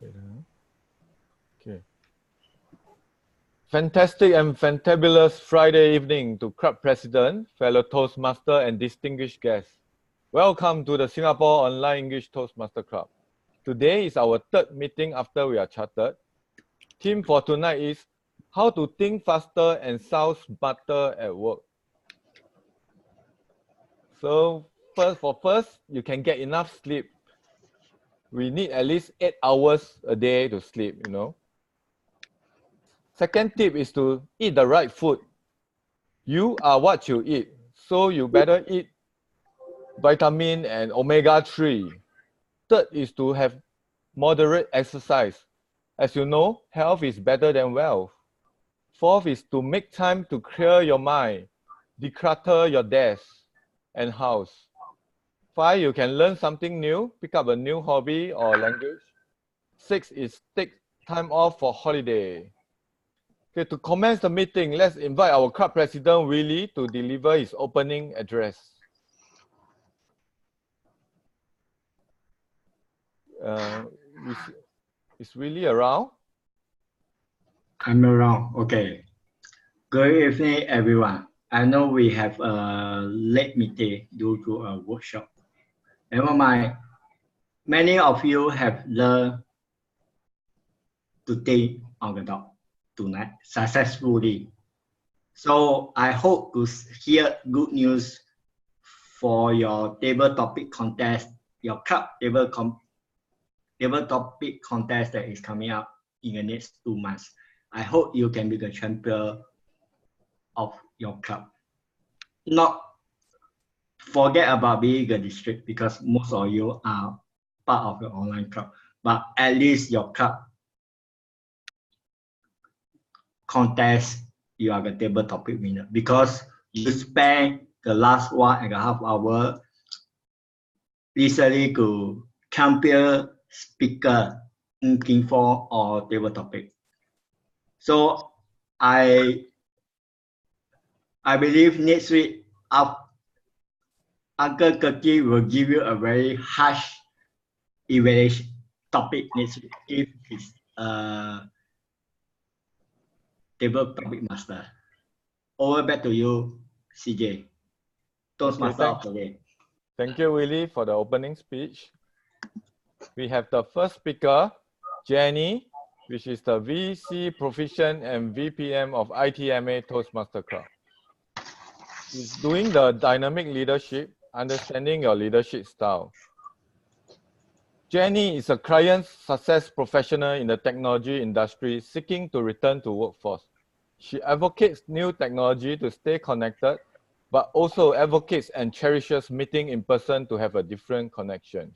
Okay. Fantastic and fantabulous Friday evening to Club President, fellow Toastmaster and distinguished guests. Welcome to the Singapore Online English Toastmaster Club. Today is our third meeting after we are chartered. Theme for tonight is how to think faster and sound smarter at work. So first, you can get enough sleep. We need at least 8 hours a day to sleep, you know. Second tip is to eat the right food. You are what you eat, so you better eat vitamin and omega-3. Third is to have moderate exercise. As you know, health is better than wealth. Fourth is to make time to clear your mind, declutter your desk and house. 5, you can learn something new, pick up a new hobby or language. 6 is take time off for holiday. Okay, to commence the meeting, let's invite our club president, Willie, to deliver his opening address. Is Willie around? I'm around. Okay. Good evening, everyone. I know we have a late meeting due to a workshop. Never mind. Many of you have learned to think on the dot tonight successfully. So I hope to hear good news for your table topic contest, your club table topic contest that is coming up in the next 2 months. I hope you can be the champion of your club. Not forget about being a district because most of you are part of the online club, but at least your club contest, you are the table topic winner because you spend the last 1.5 hours listening to champion speaker looking for or table topic. So I believe next week Uncle Kirky will give you a very harsh evaluation topic next week if it's table topic master. Over back to you, CJ. Toastmaster of the day. Thank you, Willie, for the opening speech. We have the first speaker, Jenny, which is the VC Proficient and VPM of ITMA Toastmaster Club. She's doing the dynamic leadership, understanding your leadership style. Jenny is a client success professional in the technology industry seeking to return to workforce. She advocates new technology to stay connected, but also advocates and cherishes meeting in person to have a different connection.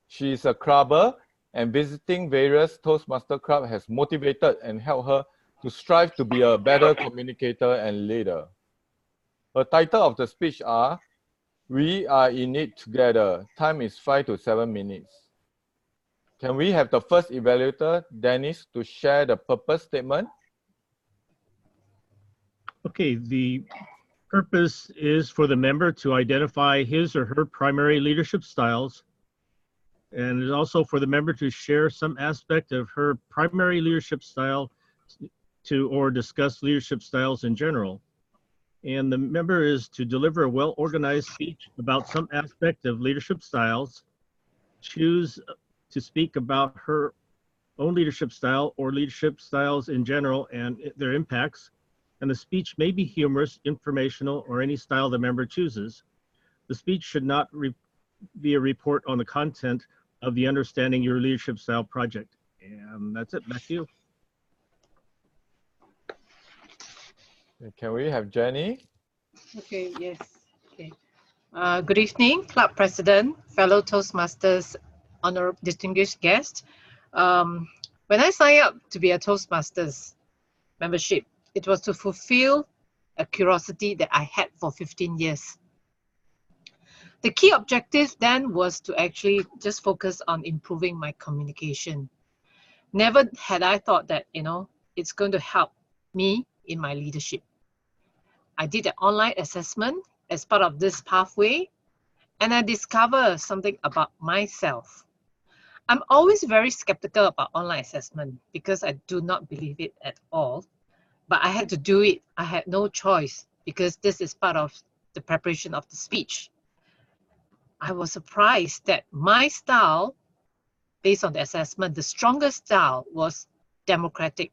She is a clubber, and visiting various Toastmaster clubs has motivated and helped her to strive to be a better communicator and leader. Her title of the speech are, "We are in it together. Time is 5 to 7 minutes." Can we have the first evaluator, Dennis, to share the purpose statement? Okay, the purpose is for the member to identify his or her primary leadership styles, and it's also for the member to share some aspect of her primary leadership style or discuss leadership styles in general. And the member is to deliver a well-organized speech about some aspect of leadership styles, choose to speak about her own leadership style or leadership styles in general and their impacts. And the speech may be humorous, informational, or any style the member chooses. The speech should not be a report on the content of the Understanding Your Leadership Style project. And that's it, back to you. Can we have Jenny? Okay, yes. Okay. Good evening, Club President, fellow Toastmasters, honorable distinguished guests. When I signed up to be a Toastmasters membership, it was to fulfill a curiosity that I had for 15 years. The key objective then was to actually just focus on improving my communication. Never had I thought that, it's going to help me in my leadership. I did an online assessment as part of this pathway, and I discovered something about myself. I'm always very skeptical about online assessment because I do not believe it at all. But I had to do it. I had no choice because this is part of the preparation of the speech. I was surprised that my style, based on the assessment, the strongest style was democratic.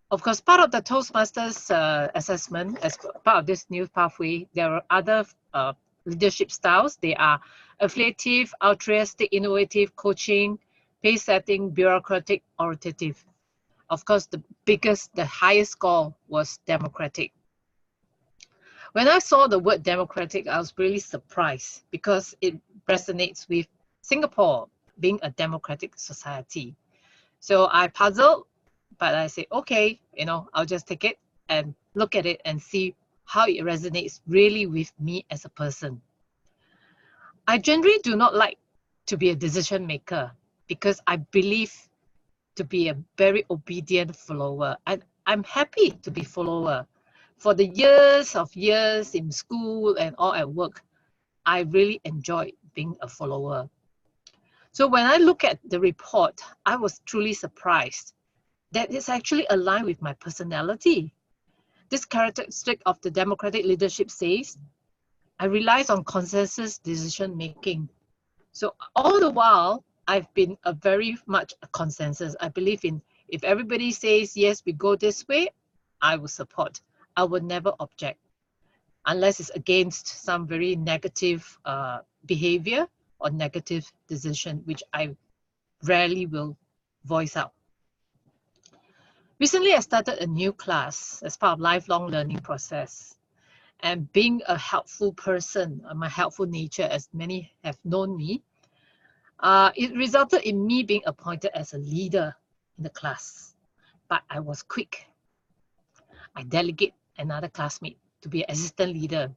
Of course, part of the Toastmasters assessment, as part of this new pathway, there are other leadership styles. They are affiliative, altruistic, innovative, coaching, pace setting, bureaucratic, authoritative. Of course, the highest score was democratic. When I saw the word democratic, I was really surprised because it resonates with Singapore being a democratic society. So I puzzled, but I said, okay, I'll just take it and look at it and see how it resonates really with me as a person. I generally do not like to be a decision maker because I believe to be a very obedient follower. And I'm happy to be follower. For the years in school and all at work, I really enjoyed being a follower. So when I look at the report, I was truly surprised that it's actually aligned with my personality. This characteristic of the democratic leadership says, I rely on consensus decision making. So all the while, I've been very much a consensus. I believe in if everybody says, yes, we go this way, I will support. I will never object unless it's against some very negative behavior or negative decision, which I rarely will voice out. Recently, I started a new class as part of lifelong learning process. And being a helpful person, my helpful nature, as many have known me, it resulted in me being appointed as a leader in the class. But I was quick. I delegate another classmate to be an assistant leader.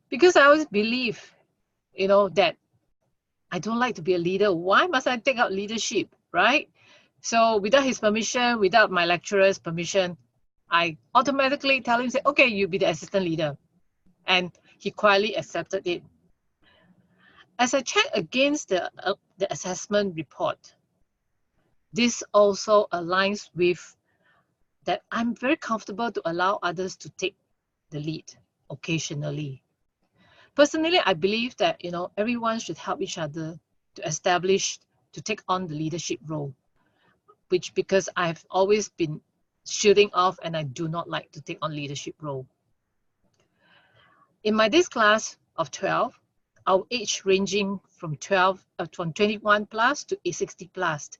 Because I always believe, that I don't like to be a leader. Why must I take out leadership, right? So without his permission, without my lecturer's permission, I automatically tell him, say, okay, you be the assistant leader. And he quietly accepted it. As I check against the assessment report, this also aligns with that I'm very comfortable to allow others to take the lead occasionally. Personally, I believe that everyone should help each other to take on the leadership role, because I've always been shooting off and I do not like to take on leadership role. In this class of 12, our age ranging from 21 plus to 60 plus.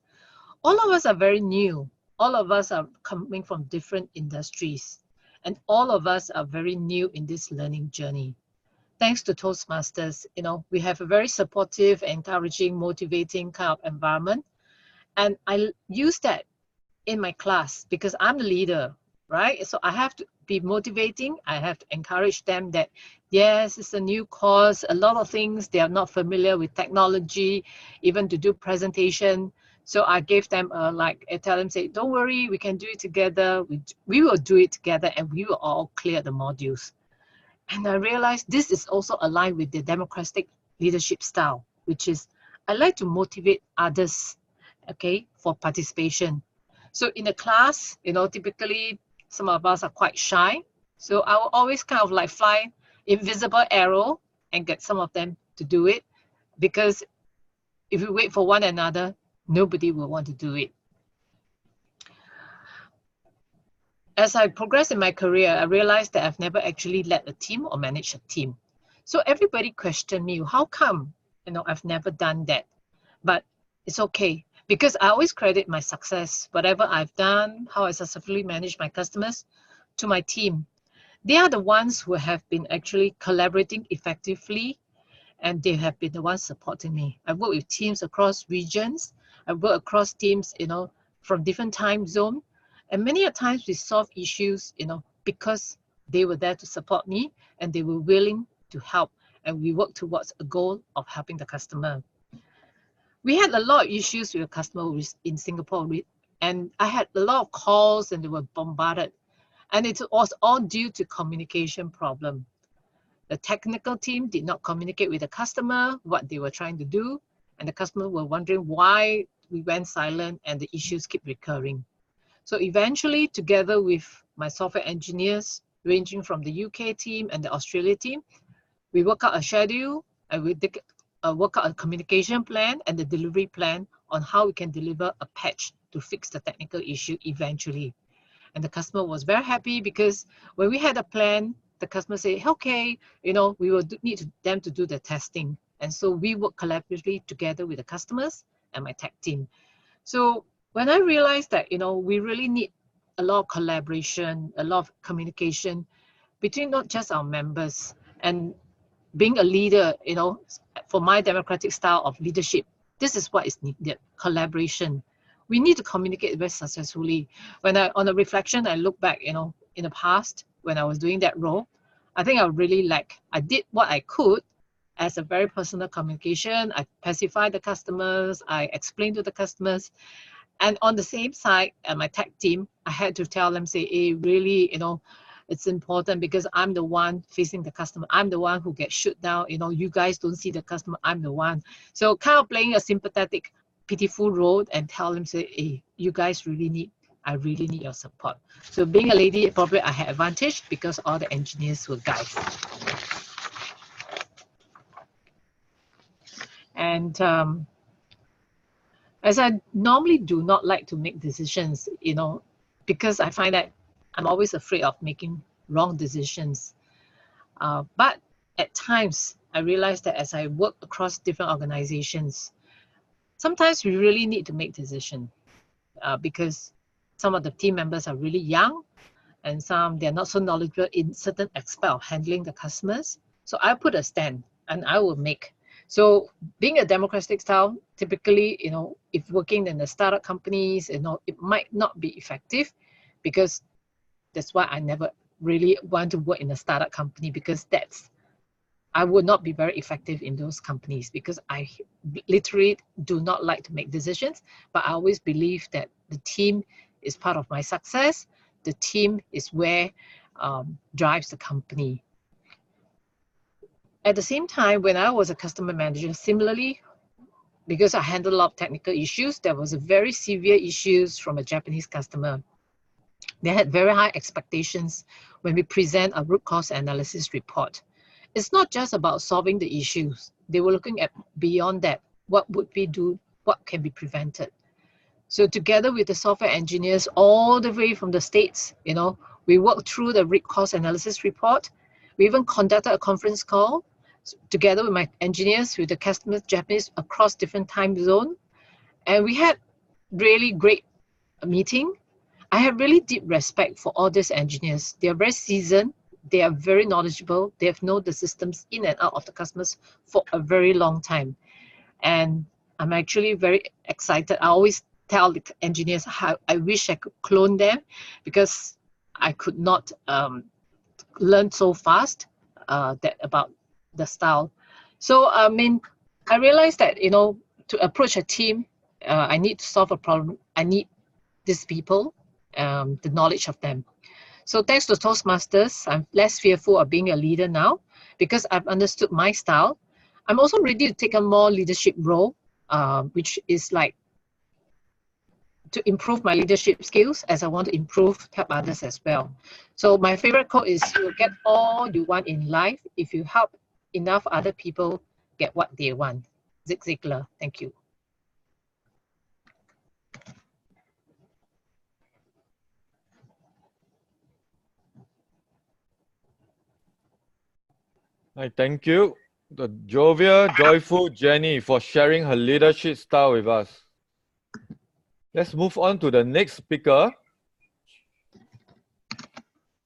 All of us are very new. All of us are coming from different industries. And all of us are very new in this learning journey. Thanks to Toastmasters, we have a very supportive, encouraging, motivating kind of environment. And I use that in my class because I'm the leader, right? So I have to be motivating. I have to encourage them that, yes, it's a new course. A lot of things, they are not familiar with technology, even to do presentation. So I gave them I tell them, say, don't worry, we can do it together. We will do it together and we will all clear the modules. And I realized this is also aligned with the democratic leadership style, which is I like to motivate others, okay, for participation. So in the class, typically some of us are quite shy. So I will always kind of fly invisible arrow and get some of them to do it, because if we wait for one another, nobody will want to do it. As I progress in my career, I realized that I've never actually led a team or managed a team. So everybody questioned me, how come, I've never done that? But it's okay, because I always credit my success, whatever I've done, how I successfully manage my customers, to my team. They are the ones who have been actually collaborating effectively, and they have been the ones supporting me. I work with teams across regions. I work across teams, from different time zones. And many a times we solve issues, because they were there to support me and they were willing to help. And we work towards a goal of helping the customer. We had a lot of issues with the customer in Singapore. And I had a lot of calls and they were bombarded. And it was all due to communication problem. The technical team did not communicate with the customer what they were trying to do. and the customers were wondering why we went silent and the issues keep recurring. So eventually, together with my software engineers, ranging from the UK team and the Australia team, we work out a schedule and we work out a communication plan and the delivery plan on how we can deliver a patch to fix the technical issue eventually. And the customer was very happy because when we had a plan, the customer said, okay, you know, we will need them to do the testing. And so we work collaboratively together with the customers and my tech team. So when I realized that, you know, we really need a lot of collaboration, a lot of communication between not just our members, and being a leader, you know, for my democratic style of leadership, this is what is needed, collaboration. We need to communicate very successfully. When on a reflection, I look back, you know, in the past, when I was doing that role, I think I really I did what I could as a very personal communication. I pacified the customers, I explained to the customers. And on the same side, my tech team, I had to tell them, say, hey, really, you know, it's important because I'm the one facing the customer. I'm the one who gets shut down. You know, you guys don't see the customer. I'm the one. So kind of playing a sympathetic, pitiful role and tell them, say, hey, you guys I really need your support. So being a lady, probably I had advantage because all the engineers were guys. And as I normally do not like to make decisions, you know, because I find that I'm always afraid of making wrong decisions. But at times, I realize that as I work across different organizations, sometimes we really need to make decisions because some of the team members are really young and some they're not so knowledgeable in certain aspects of handling the customers. So I put a stand and I will make. So being a democratic style, typically, you know, if working in the startup companies, you know, it might not be effective because that's why I never really want to work in a startup company, because I would not be very effective in those companies because I literally do not like to make decisions, but I always believe that the team is part of my success. The team is where drives the company. At the same time, when I was a customer manager, similarly, because I handled a lot of technical issues, there was a very severe issues from a Japanese customer. They had very high expectations when we present a root cause analysis report. It's not just about solving the issues. They were looking at beyond that. What would we do? What can be prevented? So together with the software engineers all the way from the States, you know, we worked through the root cause analysis report. We even conducted a conference call together with my engineers, with the customers, Japanese, across different time zones. And we had really great meeting. I have really deep respect for all these engineers. They are very seasoned. They are very knowledgeable. They have known the systems in and out of the customers for a very long time. And I'm actually very excited. I always tell the engineers how I wish I could clone them because I could not learn so fast about the style. So, I mean, I realized that, you know, to approach a team, I need to solve a problem. I need these people, the knowledge of them. So thanks to Toastmasters, I'm less fearful of being a leader now because I've understood my style. I'm also ready to take a more leadership role, which is like to improve my leadership skills as I want to help others as well. So my favorite quote is, you'll get all you want in life if you help enough other people get what they want. Zig Ziglar, thank you. I thank you, the jovial, joyful Jenny, for sharing her leadership style with us. Let's move on to the next speaker.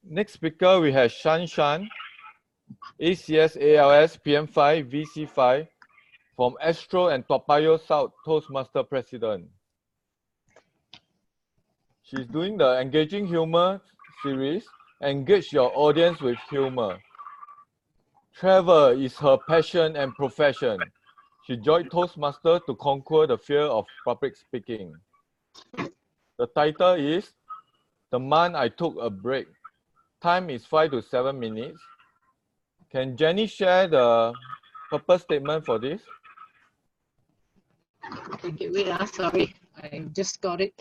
Next speaker, we have Shan Shan, ACS ALS PM5 VC5 from Astro and Toa Payoh South Toastmaster President. She's doing the Engaging Humor series. Engage your audience with humor. Travel is her passion and profession. She joined Toastmasters to conquer the fear of public speaking. The title is The Month I Took a Break. Time is 5 to 7 minutes. Can Jenny share the purpose statement for this? Okay, wait, sorry. I just got it.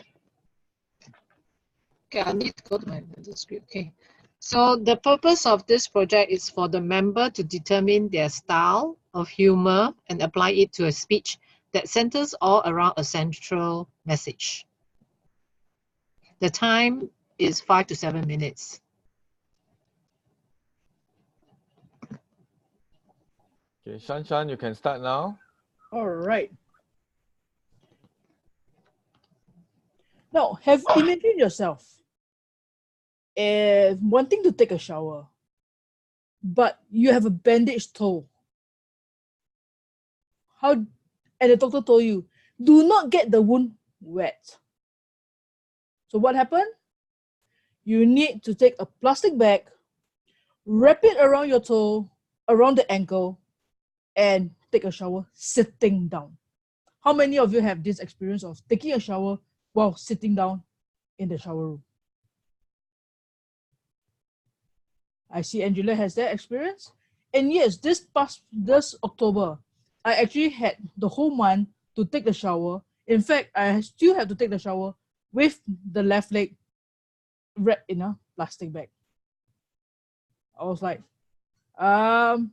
Okay, I need to go to my script. Okay. So the purpose of this project is for the member to determine their style of humor and apply it to a speech that centers all around a central message. The time is 5 to 7 minutes. Okay, Shan, you can start now. All right. Now, imagine yourself wanting to take a shower, but you have a bandaged toe. And the doctor told you, do not get the wound wet. So what happened? You need to take a plastic bag, wrap it around your toe, around the ankle, and take a shower sitting down. How many of you have this experience of taking a shower while sitting down in the shower room? I see Angela has that experience. And yes, this October, I actually had the whole month to take the shower. In fact, I still have to take the shower with the left leg wrapped in a plastic bag. I was like,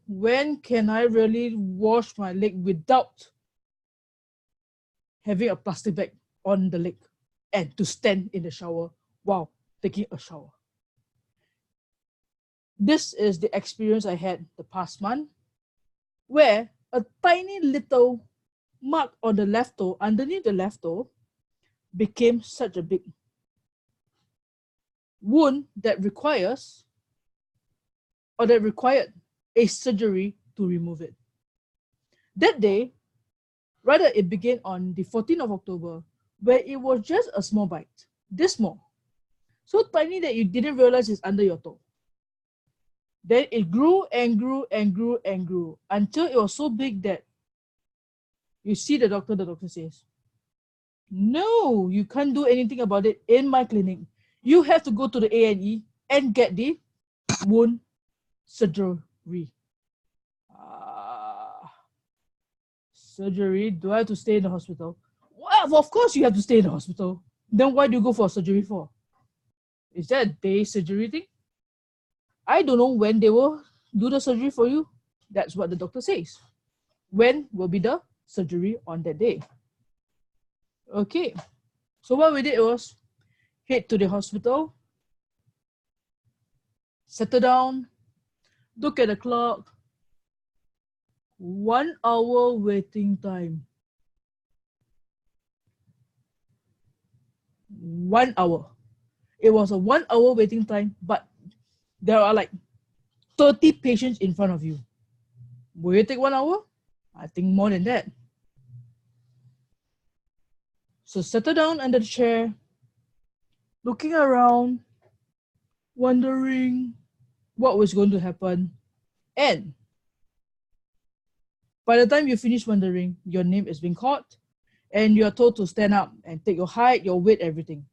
when can I really wash my leg without having a plastic bag on the leg and to stand in the shower while taking a shower? This is the experience I had the past month, where a tiny little mark on the left toe, underneath the left toe, became such a big wound that required a surgery to remove it. That day, rather, it began on the 14th of October, where it was just a small bite, this small, so tiny that you didn't realize it's under your toe. Then it grew and grew and grew and grew until it was so big that you see the doctor says, no, you can't do anything about it in my clinic. You have to go to the A&E and get the wound surgery. Surgery? Do I have to stay in the hospital? Well, of course you have to stay in the hospital. Then why do you go for surgery for? Is that a day surgery thing? I don't know when they will do the surgery for you. That's what the doctor says. When will be the surgery on that day? Okay. So what we did was head to the hospital, settle down, look at the clock. 1 hour waiting time. 1 hour. It was a 1 hour waiting time, but there are like 30 patients in front of you. Will it take 1 hour? I think more than that. So settle down under the chair, looking around, wondering what was going to happen. And by the time you finish wondering, your name is being called and you are told to stand up and take your height, your weight, everything.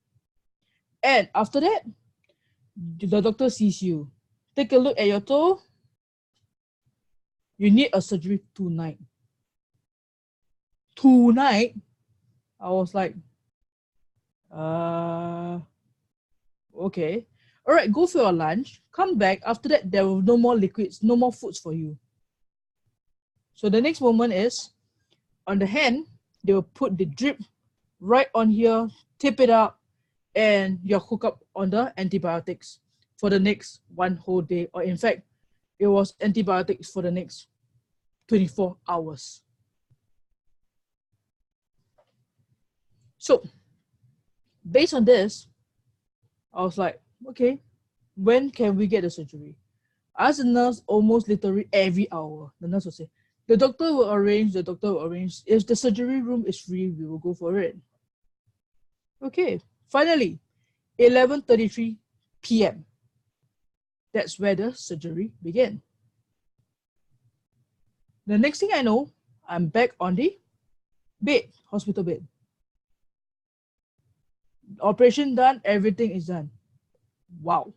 And after that, the doctor sees you. Take a look at your toe. You need a surgery tonight. Tonight? I was like, okay. All right, go for your lunch. Come back. After that, there will no more liquids, no more foods for you. So the next moment is, on the hand, they will put the drip right on here, tip it up, and you're hooked up on the antibiotics for the next one whole day. Or in fact, it was antibiotics for the next 24 hours. So based on this, I was like, okay, when can we get the surgery? I asked the nurse almost literally every hour. The nurse would say, the doctor will arrange. If the surgery room is free, we will go for it. Okay, finally, 11:33 p.m. That's where the surgery began. The next thing I know, I'm back on the bed, hospital bed. Operation done, everything is done. Wow.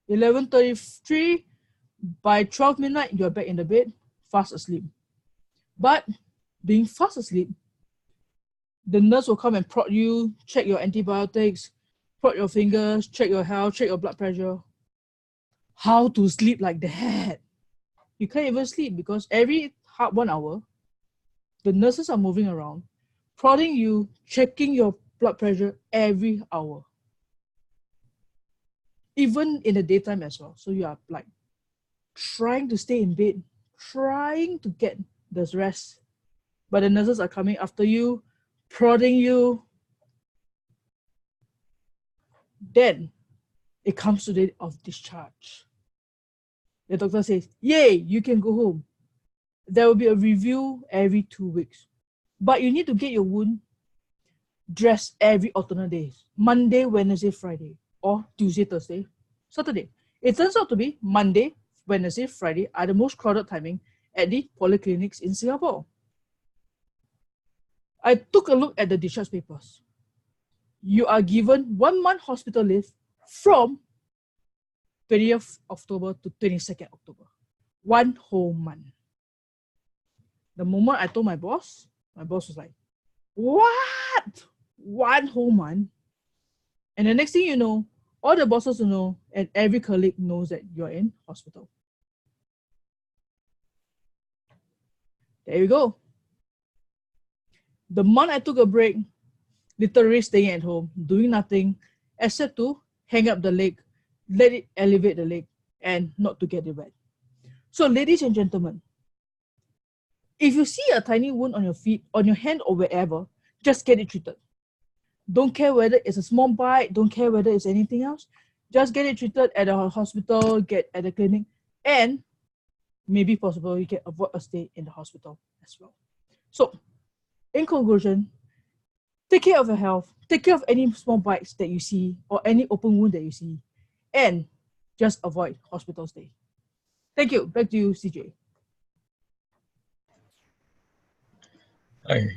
11:33, by 12 midnight, you're back in the bed, fast asleep. But being fast asleep. The nurse will come and prod you, check your antibiotics, prod your fingers, check your health, check your blood pressure. How to sleep like that? You can't even sleep because every 1 hour, the nurses are moving around, prodding you, checking your blood pressure every hour. Even in the daytime as well. So you are like trying to stay in bed, trying to get the rest. But the nurses are coming after you, prodding you. Then it comes to the date of discharge. The doctor says, yay, you can go home. There will be a review every 2 weeks. But you need to get your wound dressed every alternate days. Monday, Wednesday, Friday, or Tuesday, Thursday, Saturday. It turns out to be Monday, Wednesday, Friday are the most crowded timing at the polyclinics in Singapore. I took a look at the discharge papers. You are given 1 month hospital leave from 20th October to 22nd October. 1 whole month. The moment I told my boss was like, what? 1 whole month? And the next thing you know, all the bosses will know and every colleague knows that you're in hospital. There you go. The month I took a break, literally staying at home, doing nothing except to hang up the leg, let it elevate the leg, and not to get it wet. So ladies and gentlemen, if you see a tiny wound on your feet, on your hand or wherever, just get it treated. Don't care whether it's a small bite, don't care whether it's anything else. Just get it treated at a hospital, get at a clinic, and maybe possible you can avoid a stay in the hospital as well. So, in conclusion, take care of your health, take care of any small bites that you see or any open wound that you see, and just avoid hospital stay. Thank you. Back to you, CJ. Hi.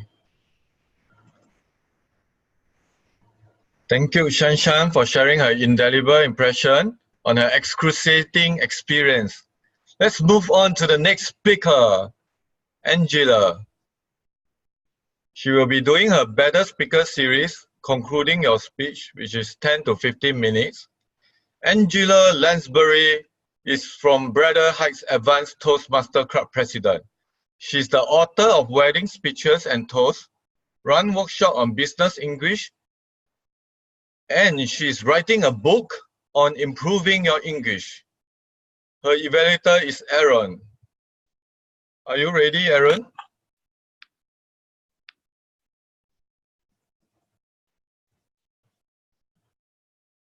Thank you, Shanshan, for sharing her indelible impression on her excruciating experience. Let's move on to the next speaker, Angela. She will be doing her Better Speaker series, concluding your speech, which is 10 to 15 minutes. Angela Lansbury is from Bradder Heights Advanced Toastmaster Club President. She's the author of Wedding Speeches and Toasts, run workshop on business English, and she's writing a book on improving your English. Her evaluator is Aaron. Are you ready, Aaron?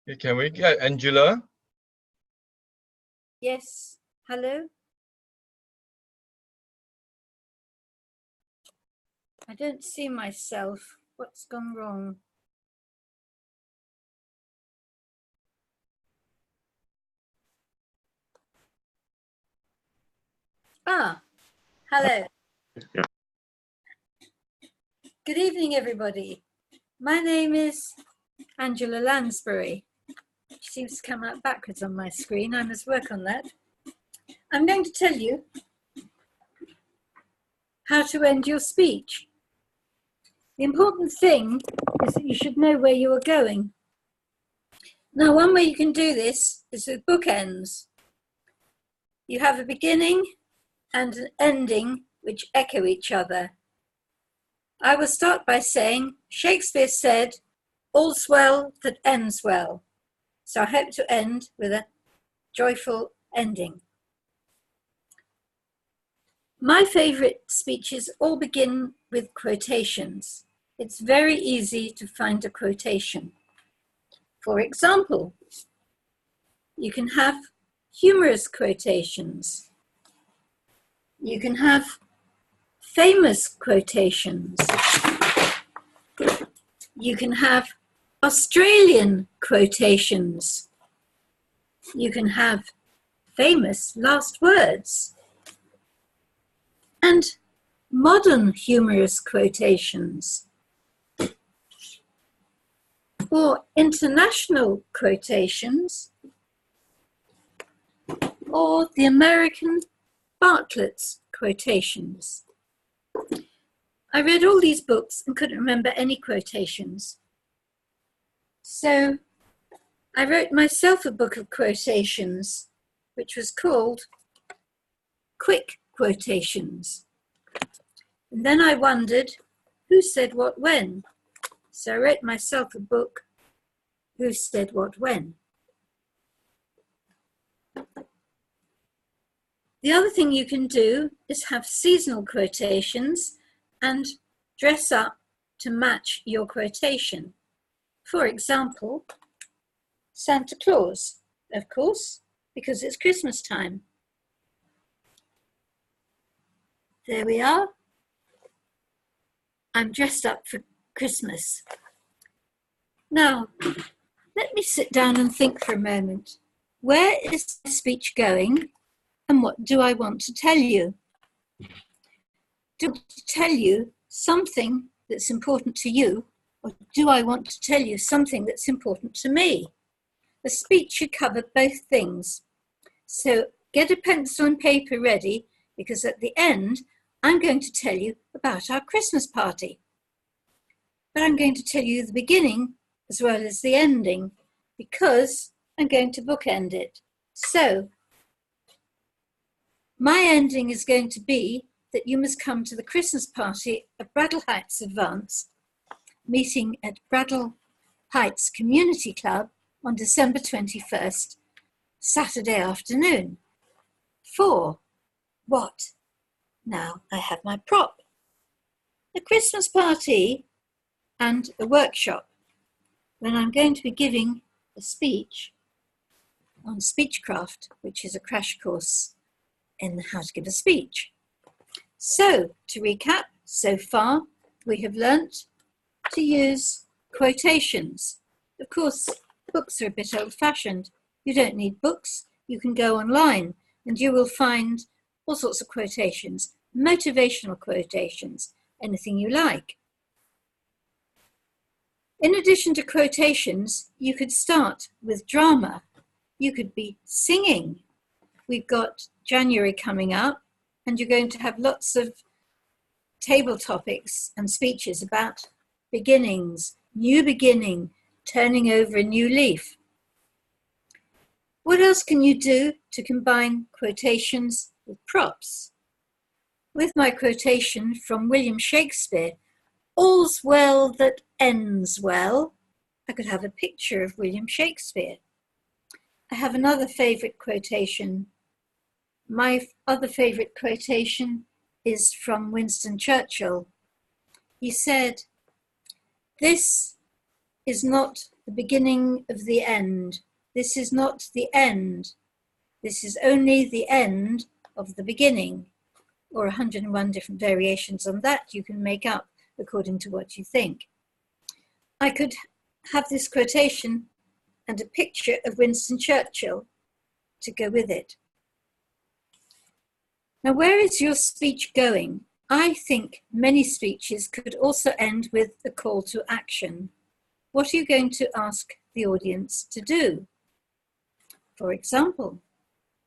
Okay, can we get Angela? Yes, hello? I don't see myself. What's gone wrong? Ah, hello. Good evening, everybody. My name is Angela Lansbury. She seems to come out backwards on my screen. I must work on that. I'm going to tell you how to end your speech. The important thing is that you should know where you are going. Now, one way you can do this is with bookends. You have a beginning and an ending which echo each other. I will start by saying, Shakespeare said, all's well that ends well. So I hope to end with a joyful ending. My favorite speeches all begin with quotations. It's very easy to find a quotation. For example, you can have humorous quotations. You can have famous quotations. You can have Australian quotations. You can have famous last words. And modern humorous quotations. Or international quotations. Or the American Bartlett's quotations. I read all these books and couldn't remember any quotations. So I wrote myself a book of quotations, which was called Quick Quotations. And then I wondered, who said what when? So I wrote myself a book, Who Said What When? The other thing you can do is have seasonal quotations and dress up to match your quotation. For example, Santa Claus, of course, because it's Christmas time. There we are. I'm dressed up for Christmas. Now, let me sit down and think for a moment. Where is my speech going and what do I want to tell you? Do I want to tell you something that's important to you, or do I want to tell you something that's important to me? A speech should cover both things. So get a pencil and paper ready, because at the end, I'm going to tell you about our Christmas party. But I'm going to tell you the beginning as well as the ending, because I'm going to bookend it. So my ending is going to be that you must come to the Christmas party at Bradle Heights Advance, meeting at Bradle Heights Community Club on December 21st, Saturday afternoon. For what? Now I have my prop. A Christmas party and a workshop when I'm going to be giving a speech on speechcraft, which is a crash course in how to give a speech. So, to recap, so far we have learnt to use quotations. Of course, books are a bit old-fashioned. You don't need books. You can go online and you will find all sorts of quotations, motivational quotations, anything you like. In addition to quotations, you could start with drama. You could be singing. We've got January coming up, and you're going to have lots of table topics and speeches about beginnings, new beginning, turning over a new leaf. What else can you do to combine quotations with props? With my quotation from William Shakespeare, all's well that ends well, I could have a picture of William Shakespeare. I have another favourite quotation. My other favourite quotation is from Winston Churchill. He said, "This is not the beginning of the end. This is not the end. This is only the end of the beginning." Or 101 different variations on that you can make up according to what you think. I could have this quotation and a picture of Winston Churchill to go with it. Now, where is your speech going? I think many speeches could also end with a call to action. What are you going to ask the audience to do? For example,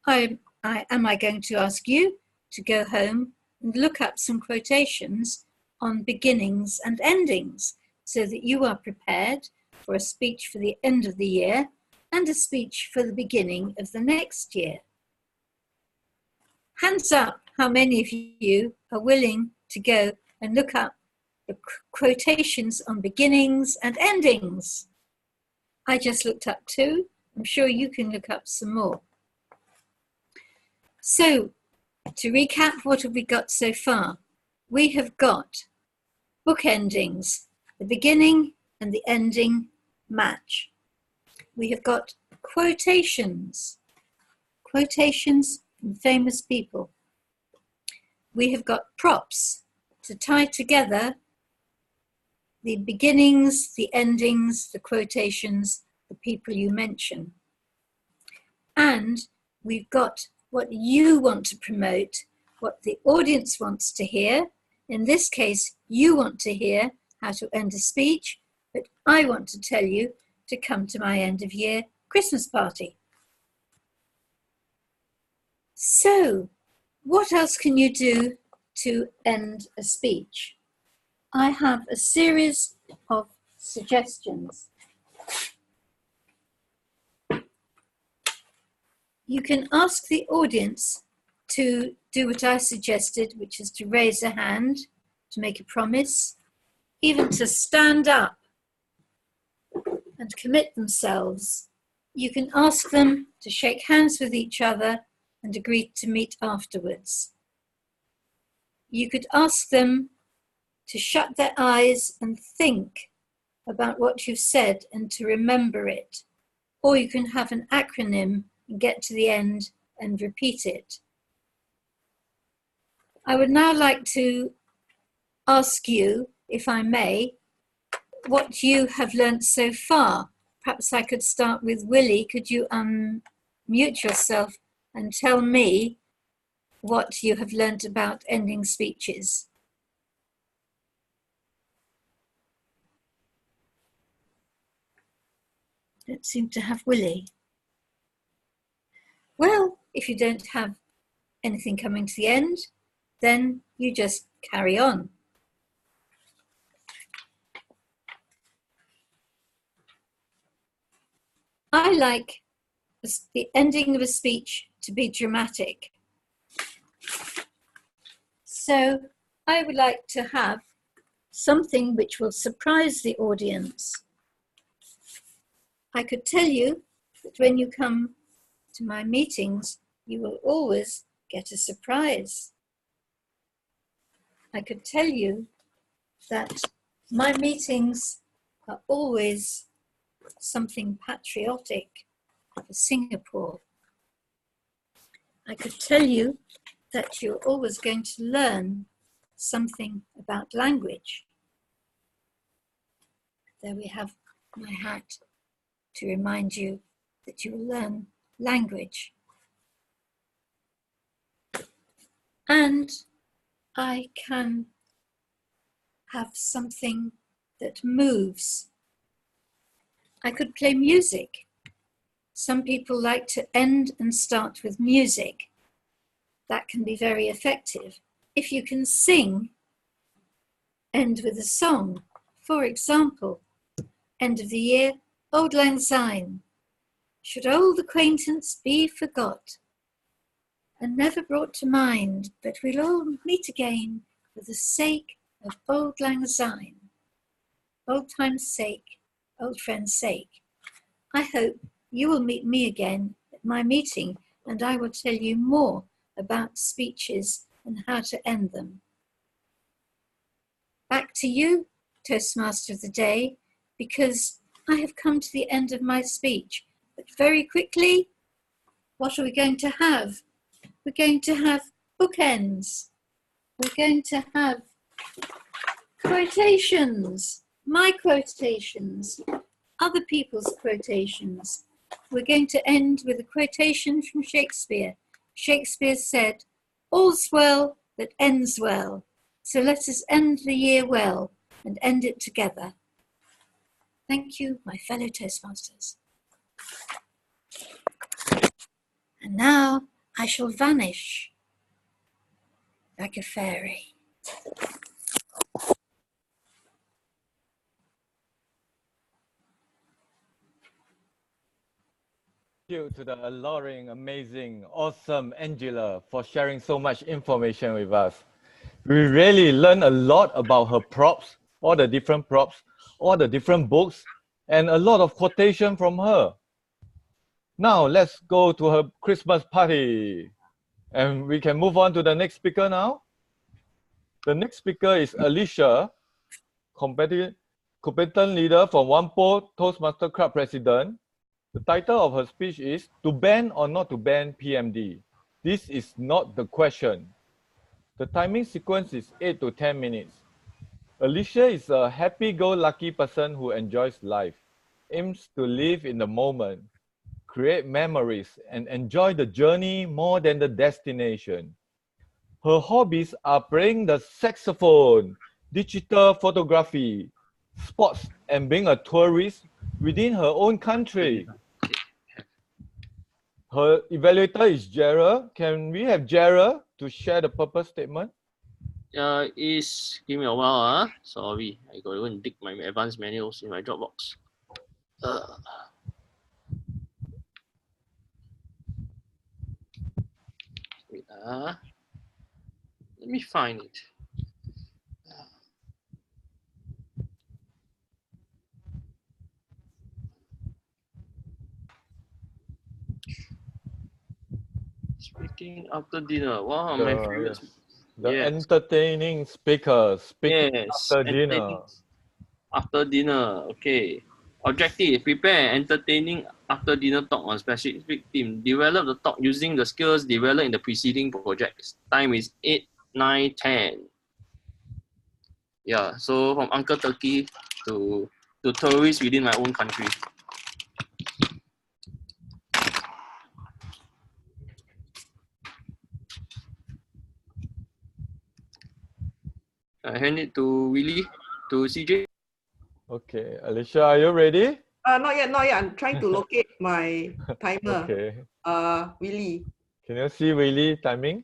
am I going to ask you to go home and look up some quotations on beginnings and endings so that you are prepared for a speech for the end of the year and a speech for the beginning of the next year? Hands up how many of you are willing to go and look up the quotations on beginnings and endings. I just looked up 2. I'm sure you can look up some more. So, to recap, what have we got so far? We have got bookendings, the beginning and the ending match. We have got quotations from famous people. We have got props to tie together the beginnings, the endings, the quotations, the people you mention. And we've got what you want to promote, what the audience wants to hear. In this case, you want to hear how to end a speech, but I want to tell you to come to my end of year Christmas party. So, what else can you do to end a speech? I have a series of suggestions. You can ask the audience to do what I suggested, which is to raise a hand, to make a promise, even to stand up and commit themselves. You can ask them to shake hands with each other and agree to meet afterwards. You could ask them to shut their eyes and think about what you've said and to remember it. Or you can have an acronym and get to the end and repeat it. I would now like to ask you, if I may, what you have learnt so far. Perhaps I could start with Willie. Could you unmute yourself and tell me what you have learnt about ending speeches? Don't seem to have Willie. Well, if you don't have anything coming to the end, then you just carry on. I like the ending of a speech to be dramatic. So I would like to have something which will surprise the audience. I could tell you that when you come to my meetings, you will always get a surprise. I could tell you that my meetings are always something patriotic for Singapore. I could tell you that you're always going to learn something about language. There we have my hat to remind you that you will learn language. And I can have something that moves. I could play music. Some people like to end and start with music. That can be very effective. If you can sing, end with a song. For example, end of the year, Auld Lang Syne. Should old acquaintance be forgot and never brought to mind, but we'll all meet again for the sake of Auld Lang Syne. Old time's sake, old friend's sake. I hope you will meet me again at my meeting and I will tell you more about speeches and how to end them. Back to you, Toastmaster of the Day, because I have come to the end of my speech. But very quickly, what are we going to have? We're going to have bookends. We're going to have quotations, my quotations, other people's quotations. We're going to end with a quotation from Shakespeare. Shakespeare said, "All's well that ends well. So let us end the year well and end it together." Thank you, my fellow Toastmasters. And now I shall vanish like a fairy. Thank you to the alluring, amazing, awesome Angela for sharing so much information with us. We really learned a lot about her props, all the different props, all the different books, and a lot of quotation from her. Now let's go to her Christmas party. And we can move on to the next speaker now. The next speaker is Alicia, competent leader from Whampoa Toastmaster Club president. The title of her speech is "To Ban or Not to Ban PMD." This is not the question. The timing sequence is 8 to 10 minutes. Alicia is a happy-go-lucky person who enjoys life, aims to live in the moment, create memories, and enjoy the journey more than the destination. Her hobbies are playing the saxophone, digital photography, sports, and being a tourist within her own country. Her evaluator is Gerald. Can we have Gerald to share the purpose statement? Give me a while. Sorry, I got to go and dig my advanced manuals in my Dropbox. Wait, let me find it. Speaking after dinner. Wow, my favorite. The Yes. entertaining speaker speaking Yes, after dinner. After dinner, okay. Objective: prepare entertaining after dinner talk on specific theme. Develop the talk using the skills developed in the preceding projects. Time is 8, 9, 10. Yeah, so from Uncle Turkey to tourists within my own country. I hand it to Willie, to CJ. Okay, Alicia, are you ready? Not yet. I'm trying to locate my timer. Okay. Willie. Can you see Willie timing?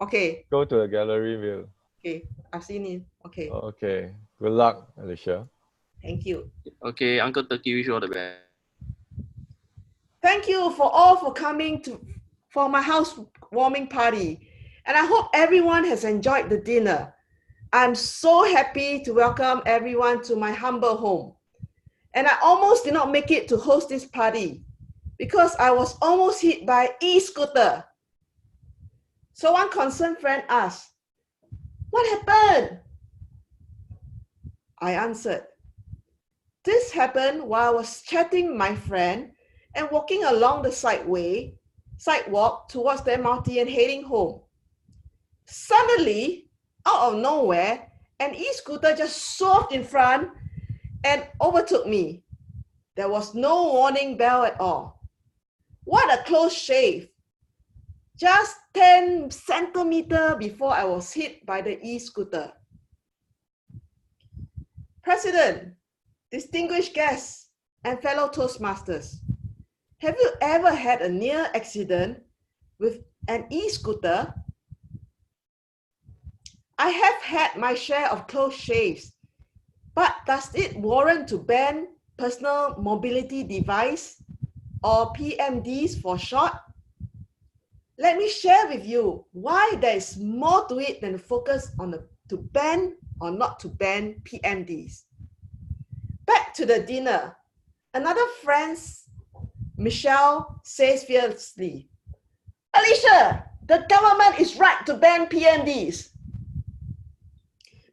Okay. Go to the gallery view. Okay. I've seen it. Okay. Okay. Good luck, Alicia. Thank you. Okay, Uncle Turkey, wish you all the best. Thank you for coming for my housewarming party. And I hope everyone has enjoyed the dinner. I'm so happy to welcome everyone to my humble home. And I almost did not make it to host this party because I was almost hit by e-scooter. So one concerned friend asked, "What happened?" I answered, "This happened while I was chatting with my friend and walking along the sidewalk towards the MRT and heading home. Suddenly, out of nowhere, an e-scooter just swerved in front and overtook me. There was no warning bell at all. What a close shave. Just 10 centimeters before I was hit by the e-scooter. President, distinguished guests, and fellow Toastmasters, have you ever had a near accident with an e-scooter? I have had my share of close shaves, but does it warrant to ban personal mobility device, or PMDs for short? Let me share with you why there is more to it than focus on to ban or not to ban PMDs. Back to the dinner. Another friend, Michelle, says fiercely, "Alicia, the government is right to ban PMDs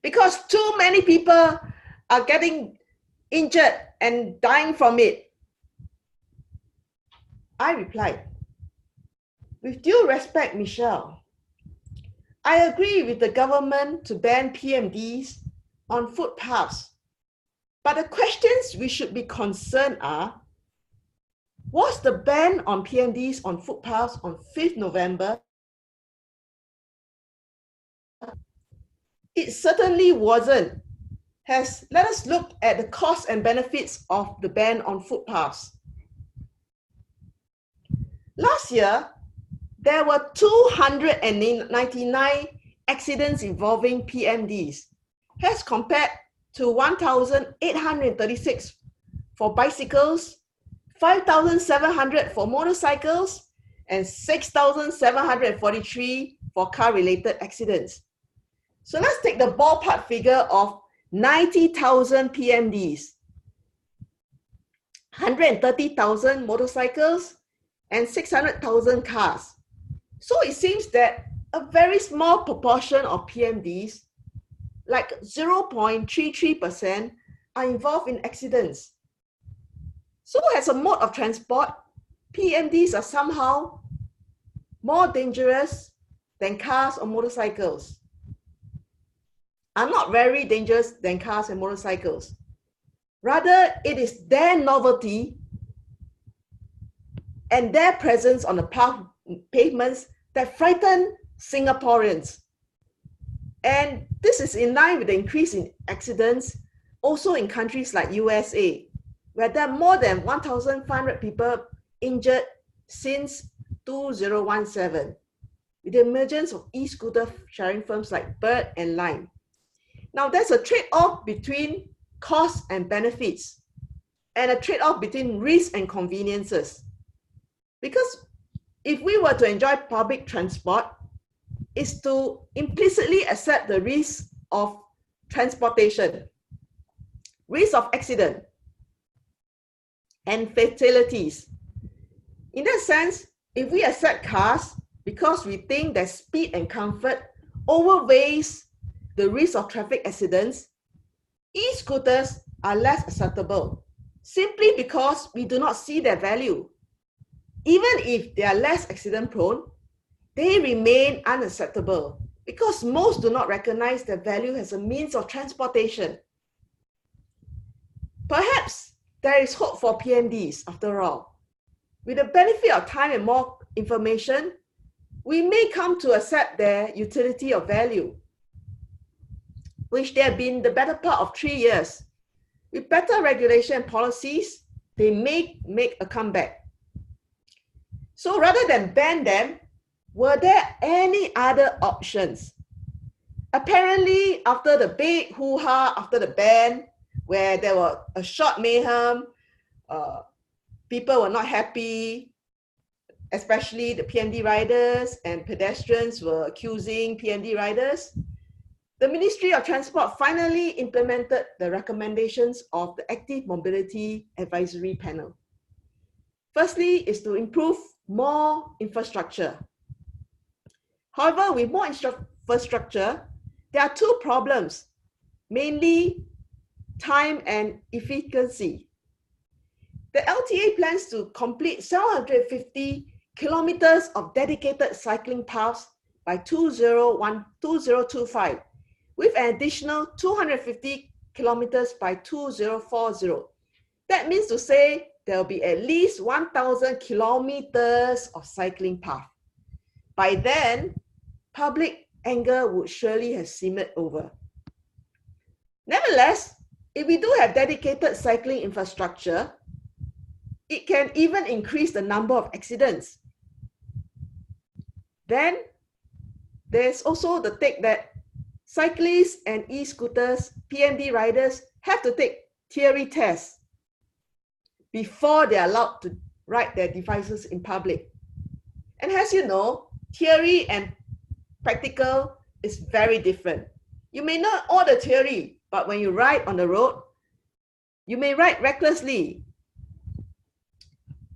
because too many people are getting injured and dying from it." I replied, "With due respect, Michelle, I agree with the government to ban PMDs on footpaths. But the questions we should be concerned are, was the ban on PMDs on footpaths on 5th November? It certainly wasn't. Let us look at the costs and benefits of the ban on footpaths. Last year, there were 299 accidents involving PMDs, as compared to 1,836 for bicycles, 5,700 for motorcycles, and 6,743 for car-related accidents. So let's take the ballpark figure of 90,000 PMDs, 130,000 motorcycles, and 600,000 cars. So it seems that a very small proportion of PMDs, like 0.33%, are involved in accidents. So as a mode of transport, PMDs are somehow more dangerous than cars or motorcycles. Are not very dangerous than cars and motorcycles. Rather, it is their novelty and their presence on the pavements that frighten Singaporeans. And this is in line with the increase in accidents also in countries like USA, where there are more than 1,500 people injured since 2017. with the emergence of e-scooter sharing firms like Bird and Lime. Now, there's a trade-off between costs and benefits, and a trade-off between risks and conveniences. Because if we were to enjoy public transport, it's to implicitly accept the risk of transportation, risk of accident, and fatalities. In that sense, if we accept cars because we think that speed and comfort outweighs the risk of traffic accidents, e-scooters are less acceptable simply because we do not see their value. Even if they are less accident prone, they remain unacceptable because most do not recognize their value as a means of transportation. Perhaps there is hope for PMDs after all. With the benefit of time and more information, we may come to accept their utility or value, which they have been the better part of 3 years. With better regulation and policies, they may make a comeback. So rather than ban them, were there any other options? Apparently, after the big hoo-ha, after the ban, where there was a short mayhem, people were not happy, especially the PMD riders, and pedestrians were accusing PMD riders. The Ministry of Transport finally implemented the recommendations of the Active Mobility Advisory Panel. Firstly, is to improve more infrastructure. However, with more infrastructure, there are two problems, mainly time and efficiency. The LTA plans to complete 750 kilometers of dedicated cycling paths by 2025, with an additional 250 kilometers by 2040. That means to say there will be at least 1,000 kilometers of cycling path. By then, public anger would surely have simmered over. Nevertheless, if we do have dedicated cycling infrastructure, it can even increase the number of accidents. Then there's also the take that cyclists and e-scooters, PMD riders have to take theory tests before they're allowed to ride their devices in public. And as you know, theory and practical is very different. You may know all the theory, but when you ride on the road, you may ride recklessly.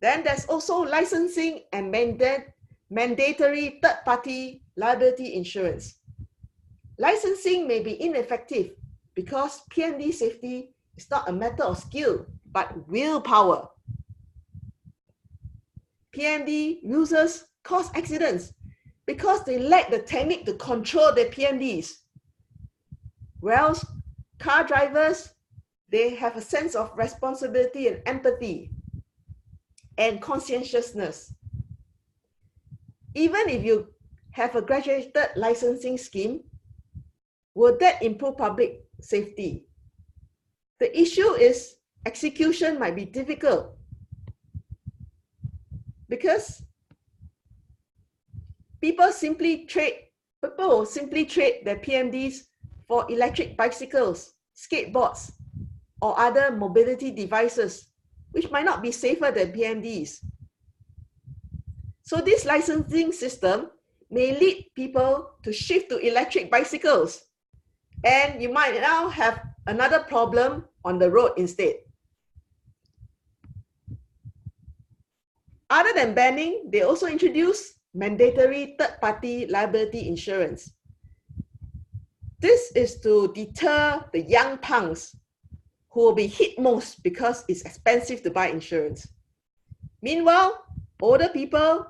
Then there's also licensing and mandatory third-party liability insurance. Licensing may be ineffective because PMD safety is not a matter of skill, but willpower. PMD users cause accidents because they lack the technique to control their PMDs. Whereas car drivers, they have a sense of responsibility and empathy and conscientiousness. Even if you have a graduated licensing scheme, will that improve public safety? The issue is execution might be difficult because people will simply trade their PMDs for electric bicycles, skateboards, or other mobility devices, which might not be safer than PMDs. So this licensing system may lead people to shift to electric bicycles, and you might now have another problem on the road instead. Other than banning, they also introduced mandatory third-party liability insurance. This is to deter the young punks who will be hit most because it's expensive to buy insurance. Meanwhile, older people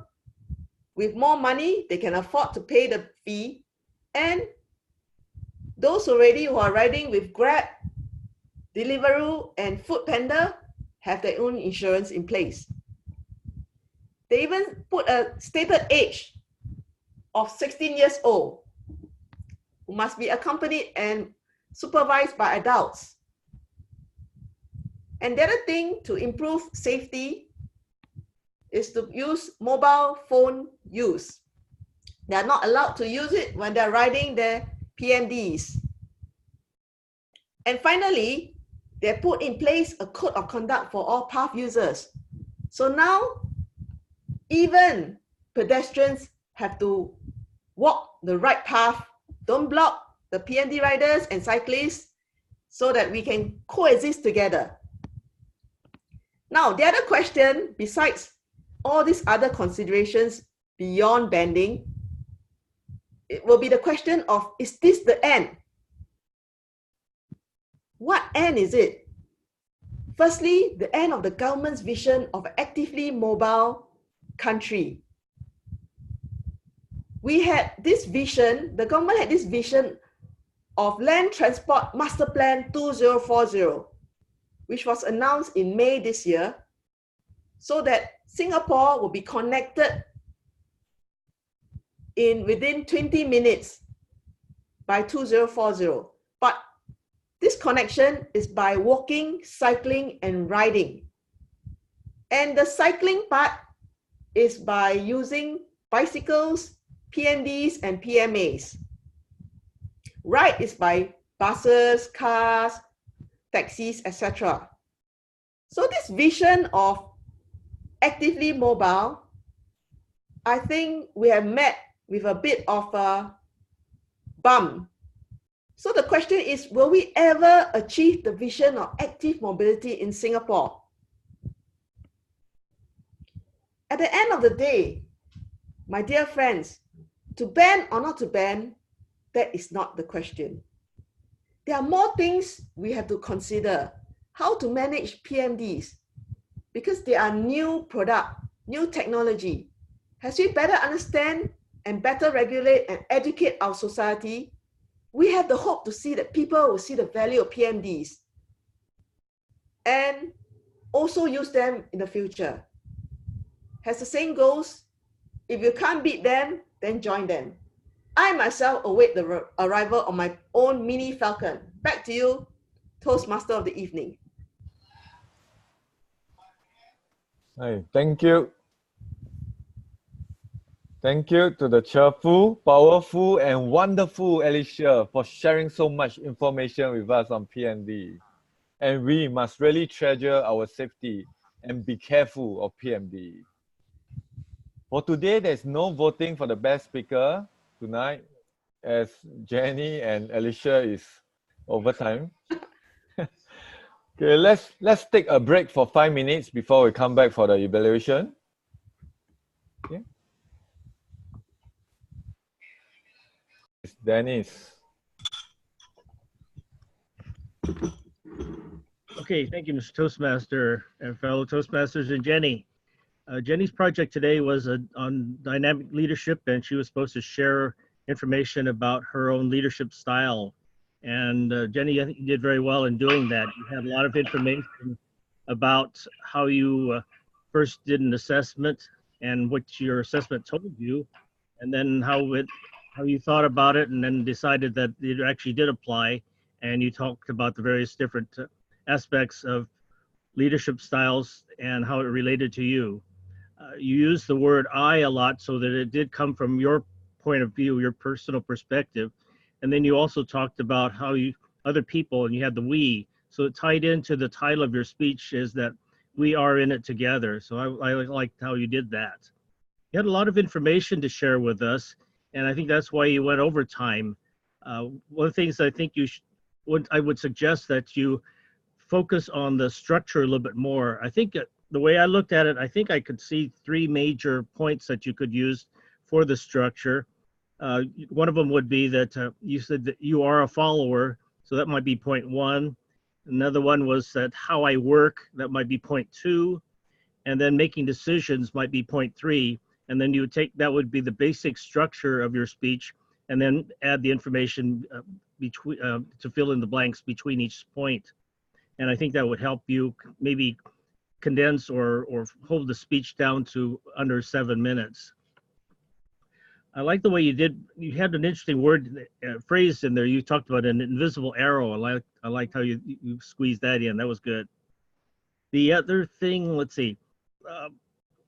with more money, they can afford to pay the fee, and those already who are riding with Grab, Deliveroo, and Foodpanda have their own insurance in place. They even put a stated age of 16 years old, who must be accompanied and supervised by adults. And the other thing to improve safety is to use mobile phone use. They are not allowed to use it when they're riding their PMDs. And finally, they put in place a code of conduct for all path users. So now, even pedestrians have to walk the right path, don't block the PMD riders and cyclists, so that we can coexist together. Now, the other question, besides all these other considerations beyond bending, it will be the question of, is this the end? What end is it? Firstly, the end of the government's vision of an actively mobile country. We had this vision, the government had this vision of Land Transport Master Plan 2040, which was announced in May this year, so that Singapore will be connected within 20 minutes by 2040. But this connection is by walking, cycling, and riding. And the cycling part is by using bicycles, PMDs, and PMAs. Ride is by buses, cars, taxis, etc. So this vision of actively mobile, I think we have met with a bit of a bump. So the question is, will we ever achieve the vision of active mobility in Singapore? At the end of the day, my dear friends, to ban or not to ban, that is not the question. There are more things we have to consider. How to manage PMDs, because they are new product, new technology. As we better understand and better regulate and educate our society, we have the hope to see that people will see the value of PMDs and also use them in the future. As the saying goes, if you can't beat them, then join them. I myself await the arrival of my own mini Falcon. Back to you, Toastmaster of the evening. Hey, thank you. Thank you to the cheerful, powerful, and wonderful Alicia for sharing so much information with us on PMD. And we must really treasure our safety and be careful of PMD. For today, there's no voting for the best speaker tonight, as Jenny and Alicia is overtime. Okay, let's take a break for 5 minutes before we come back for the evaluation. Okay. It's Dennis. Okay, thank you, Mr. Toastmaster and fellow Toastmasters and Jenny. Jenny's project today was on dynamic leadership, and she was supposed to share information about her own leadership style. And Jenny, I think you did very well in doing that. You had a lot of information about how you first did an assessment and what your assessment told you, and then how you thought about it, and then decided that it actually did apply. And you talked about the various different aspects of leadership styles and how it related to you. You used the word I a lot, so that it did come from your point of view, your personal perspective. And then you also talked about how other people, and you had the we. So it tied into the title of your speech, is that we are in it together. So I liked how you did that. You had a lot of information to share with us, and I think that's why you went over time. One of the things I think I would suggest that you focus on the structure a little bit more. I think the way I looked at it, I think I could see 3 major points that you could use for the structure. One of them would be that you said that you are a follower, so that might be point 1. Another one was that how I work, that might be point 2. And then making decisions might be point 3. And then you would take, that would be the basic structure of your speech, and then add the information between to fill in the blanks between each point. And I think that would help you maybe condense or hold the speech down to under 7 minutes. I like the way you had an interesting word phrase in there. You talked about an invisible arrow. I liked how you squeezed that in. That was good. The other thing, let's see.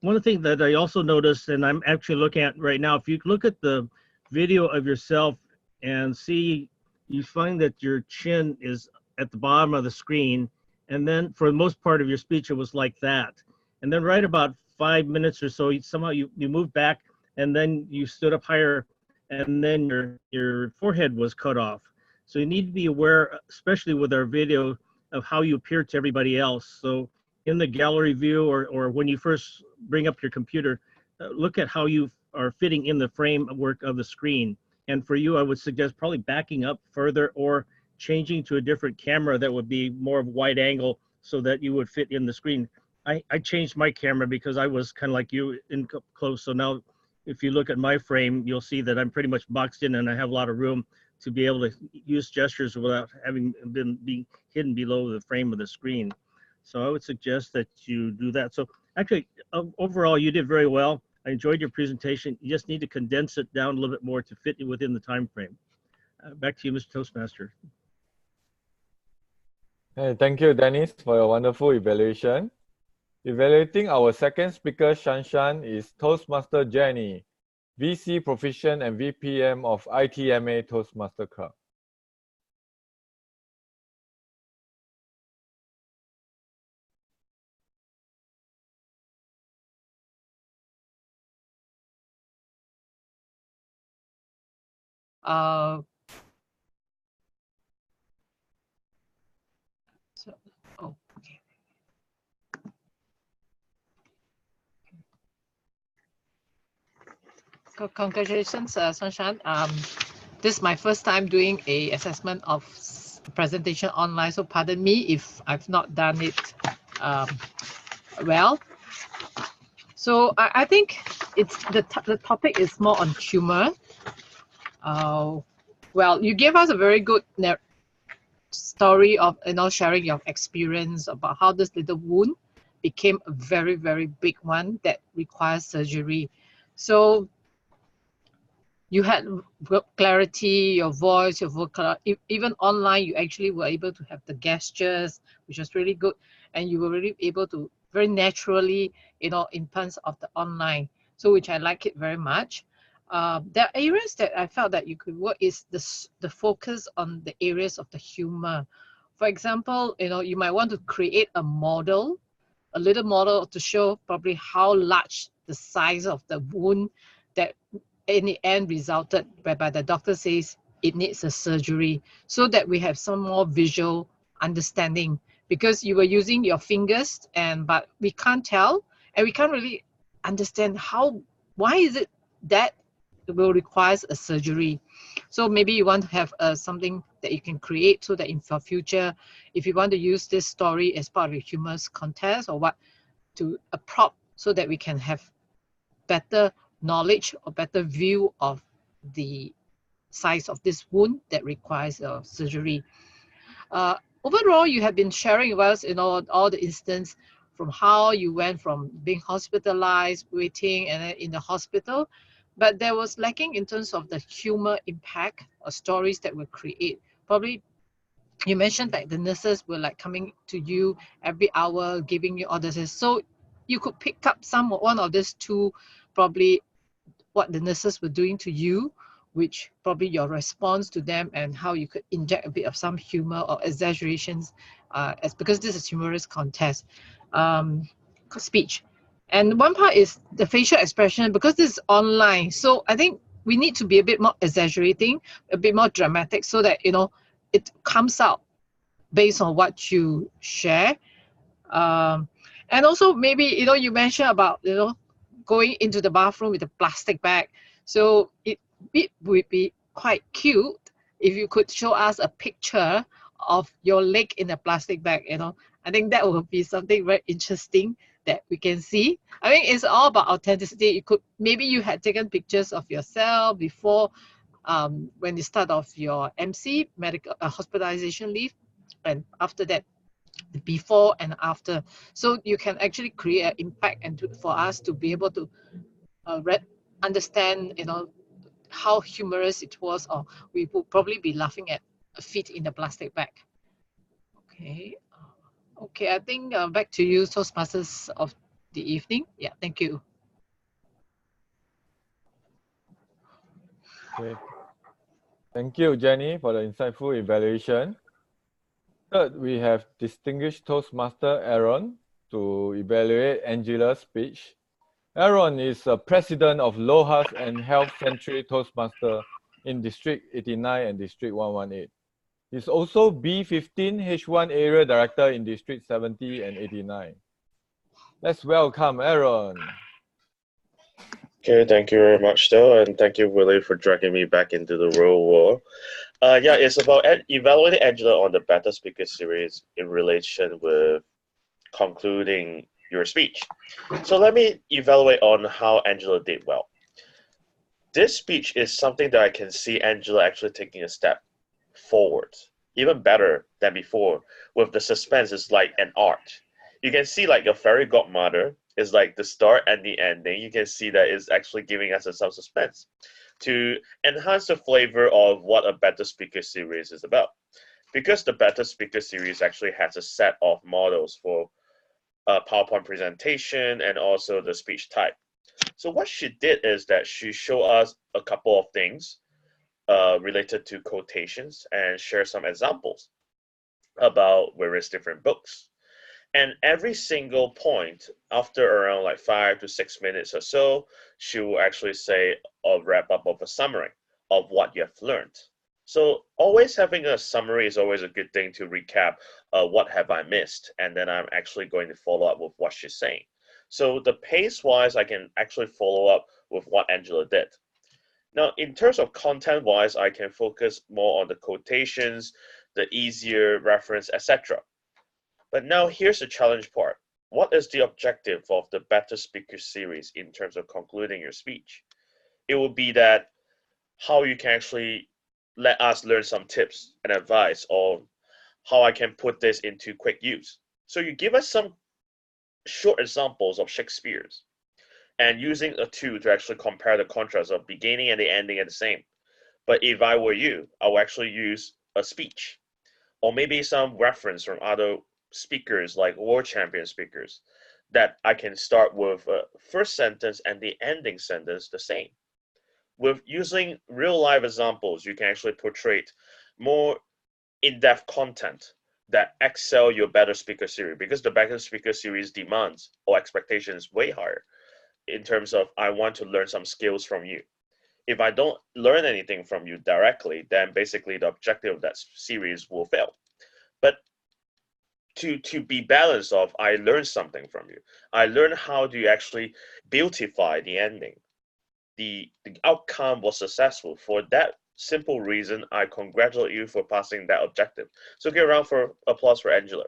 one thing that I also noticed, and I'm actually looking at right now, if you look at the video of yourself and see, you find that your chin is at the bottom of the screen. And then for the most part of your speech, it was like that. And then right about 5 minutes or so, somehow you moved back and then you stood up higher and then your forehead was cut off. So you need to be aware, especially with our video, of how you appear to everybody else. So in the gallery view or when you first bring up your computer, look at how you are fitting in the framework of the screen. And for you, I would suggest probably backing up further or changing to a different camera that would be more of wide angle so that you would fit in the screen. I changed my camera because I was kind of like you in close. So now if you look at my frame, you'll see that I'm pretty much boxed in and I have a lot of room to be able to use gestures without having being hidden below the frame of the screen. So I would suggest that you do that. So actually, overall, you did very well. I enjoyed your presentation. You just need to condense it down a little bit more to fit within the time frame. Back to you, Mr. Toastmaster. Hey, thank you, Dennis, for your wonderful evaluation. Evaluating our second speaker, Shanshan, is Toastmaster Jenny, VC Proficient and VPM of ITMA Toastmaster Club. Okay. Congratulations, Sunshine. This is my first time doing a assessment of presentation online, so pardon me if I've not done it well. So I think it's the topic is more on humor. Well, you gave us a very good story of sharing your experience about how this little wound became a very, very big one that requires surgery. So you had clarity, your voice, your vocal, even online, you actually were able to have the gestures, which was really good. And you were really able to very naturally, in terms of the online. So which I like it very much. There are areas that I felt that you could work is the focus on the areas of the humor. For example, you might want to create a model, a little model to show probably how large the size of the wound that in the end resulted whereby the doctor says it needs a surgery, so that we have some more visual understanding, because you were using your fingers but we can't tell and we can't really understand why is it that will require a surgery. So maybe you want to have something that you can create so that in the future, if you want to use this story as part of a humorous contest or what, to a prop so that we can have better knowledge or better view of the size of this wound that requires surgery. Overall, you have been sharing with us, all the instances from how you went from being hospitalized, waiting, and then in the hospital, but there was lacking in terms of the humor impact or stories that were created. Probably you mentioned that the nurses were like coming to you every hour, giving you orders. So you could pick up one of these two, probably what the nurses were doing to you, which probably your response to them and how you could inject a bit of some humor or exaggerations, because this is humorous contest speech. And one part is the facial expression, because this is online. So I think we need to be a bit more exaggerating, a bit more dramatic, so that it comes out based on what you share. And also maybe you mentioned about going into the bathroom with a plastic bag. So it would be quite cute if you could show us a picture of your leg in a plastic bag. I think that would be something very interesting that we can see. I mean, it's all about authenticity. Maybe you had taken pictures of yourself before, when you start off your MC, medical hospitalization leave, and after that, before and after, so you can actually create an impact and for us to be able to understand how humorous it was, or we would probably be laughing at a feet in the plastic bag. Okay, I think back to you, Toastmasters of the evening. Yeah, thank you. Okay. Thank you, Jenny, for the insightful evaluation. Third, we have distinguished Toastmaster Aaron to evaluate Angela's speech. Aaron is a president of Lohas and Health Century Toastmaster in District 89 and District 118. He's also B15 H1 Area Director in District 70 and 89. Let's welcome Aaron. Okay, thank you very much, though, and thank you, Willie, for dragging me back into the real world. Yeah, it's about evaluating Angela on the Better Speaker series in relation with concluding your speech. So let me evaluate on how Angela did well. This speech is something that I can see Angela actually taking a step forward, even better than before, with the suspense is like an art. You can see like a fairy godmother is like the start and the ending. You can see that it's actually giving us some suspense to enhance the flavor of what a Better Speaker series is about. Because the Better Speaker series actually has a set of models for PowerPoint presentation and also the speech type. So what she did is that she showed us a couple of things related to quotations and share some examples about various different books. And every single point, after around like 5 to 6 minutes or so, she will actually say a wrap up of a summary of what you have learned. So always having a summary is always a good thing to recap what have I missed, and then I'm actually going to follow up with what she's saying. So the pace-wise, I can actually follow up with what Angela did. Now, in terms of content-wise, I can focus more on the quotations, the easier reference, etc. But now here's the challenge part. What is the objective of the Better Speaker series in terms of concluding your speech? It would be that how you can actually let us learn some tips and advice on how I can put this into quick use. So you give us some short examples of Shakespeare's and using a tool to actually compare the contrast of beginning and the ending are the same. But if I were you, I would actually use a speech or maybe some reference from other speakers like world champion speakers that I can start with a first sentence and the ending sentence the same. With using real life examples, you can actually portray more in-depth content that excel your Better Speaker series, because the Better Speaker series demands or expectations way higher in terms of I want to learn some skills from you. If I don't learn anything from you directly, then basically the objective of that series will fail. But to be balanced of I learned something from you. I learned how to actually beautify the ending. The outcome was successful. For that simple reason, I congratulate you for passing that objective. So give a round for applause for Angela.